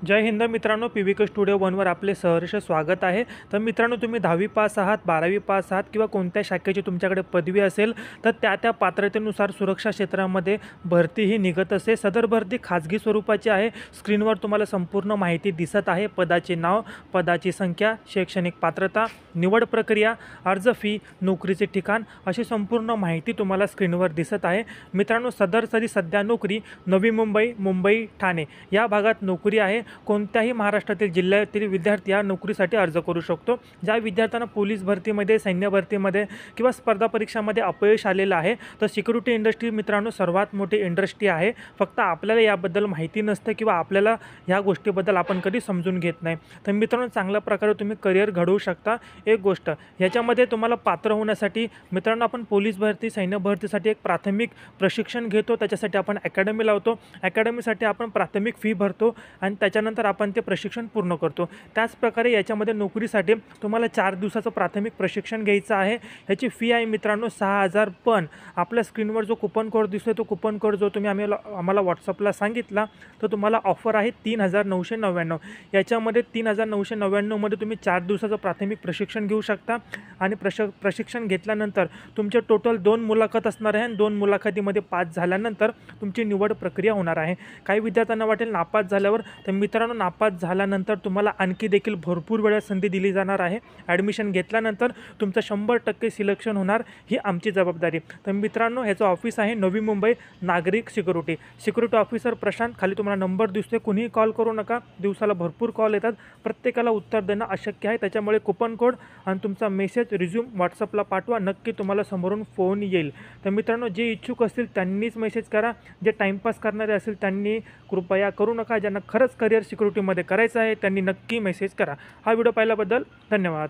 जय हिंद मित्रांनो, पीव्हीके स्टुडिओ वनवर आपले सहर्ष स्वागत आहे। तर मित्रांनो, तुम्ही 10वी पास आहात, 12वी पास आहात किंवा कोणत्या शाखेची तुमच्याकडे पदवी असेल तर त्या पात्रतेनुसार सुरक्षा क्षेत्रामध्ये भरती ही निघत असते। सदर भरती खाजगी स्वरूपाची आहे। स्क्रीनवर तुम्हाला संपूर्ण माहिती दिसत आहे। पदाचे नाव, पदाची संख्या, शैक्षणिक पात्रता, निवड प्रक्रिया, अर्ज फी, नोकरीचे ठिकाण अशी संपूर्ण माहिती तुम्हाला स्क्रीनवर दिसत आहे। मित्रांनो, सध्या नोकरी नवी मुंबई, मुंबई, ठाणे या भागात नोकरी आहे। कोणत्याही महाराष्ट्रातील जिल्ह्यातील विद्यार्थी या नोकरीसाठी अर्ज करू शकतो। ज्या विद्यार्थ्यांना पोलीस भरतीमध्ये, सैन्य भरतीमध्ये किंवा स्पर्धा परीक्षांमध्ये अपयश आलेलं आहे तर सिक्युरिटी इंडस्ट्री मित्रांनो सर्वात मोठी इंडस्ट्री आहे। फक्त आपल्याला याबद्दल माहिती नसते किंवा आपल्याला ह्या गोष्टीबद्दल आपण कधी समजून घेत नाही। तर मित्रांनो, चांगल्या प्रकारे तुम्ही करिअर घडवू शकता। एक गोष्ट ह्याच्यामध्ये तुम्हाला पात्र होण्यासाठी मित्रांनो आपण पोलीस भरती, सैन्य भरतीसाठी एक प्राथमिक प्रशिक्षण घेतो। त्याच्यासाठी आपण अकॅडमी लावतो। अकॅडमीसाठी आपण प्राथमिक फी भरतो आणि त्याच्यानंतर आपण ते प्रशिक्षण पूर्ण करतो। त्याचप्रकारे याच्यामध्ये नोकरीसाठी तुम्हाला 4 दिवसाचं प्राथमिक प्रशिक्षण घ्यायचं आहे। ह्याची फी आहे मित्रांनो 6,000। पण आपल्या स्क्रीनवर जो कूपन कोड दिसतोय तो कूपन कोड जो तुम्ही आम्हाला व्हॉट्सअपला सांगितला तर तुम्हाला ऑफर आहे 3,999। याच्यामध्ये 3,999 मध्ये तुम्ही 4 दिवसाचं प्राथमिक प्रशिक्षण घेऊ शकता आणि प्रशिक्षण घेतल्यानंतर तुमचे टोटल 2 मुलाखत असणार आहे आणि 2 मुलाखतीमध्ये पास झाल्यानंतर तुमची निवड प्रक्रिया होणार आहे। काही विद्यार्थ्यांना वाटेल नापास झाल्यावर, तर मित्रांनो नापास झाल्यानंतर तुम्हाला आणखी देखील भरपूर वेळा संधी दिली जाणार आहे। ॲडमिशन घेतल्यानंतर तुमचं 100% सिलेक्शन होणार, ही आमची जबाबदारी। तर मित्रांनो, ह्याचं ऑफिस आहे नवी मुंबई, नागरिक सिक्युरिटी ऑफिसर प्रशांत। खाली तुम्हाला नंबर दिसतोय, कुणीही कॉल करू नका। दिवसाला भरपूर कॉल येतात, प्रत्येकाला उत्तर देणं अशक्य आहे। त्याच्यामुळे कूपन कोड आणि तुमचा मेसेज, रिझ्यूम व्हॉट्सअपला पाठवा, नक्की तुम्हाला समोरून फोन येईल। तर मित्रांनो, जे इच्छुक असतील त्यांनीच मेसेज करा। जे टाईमपास करणारे असेल त्यांनी कृपया करू नका। ज्यांना खरंच करिअर सिक्युरिटीमध्ये करायचं आहे त्यांनी नक्की मेसेज करा। हा व्हिडिओ पाहिल्याबद्दल धन्यवाद।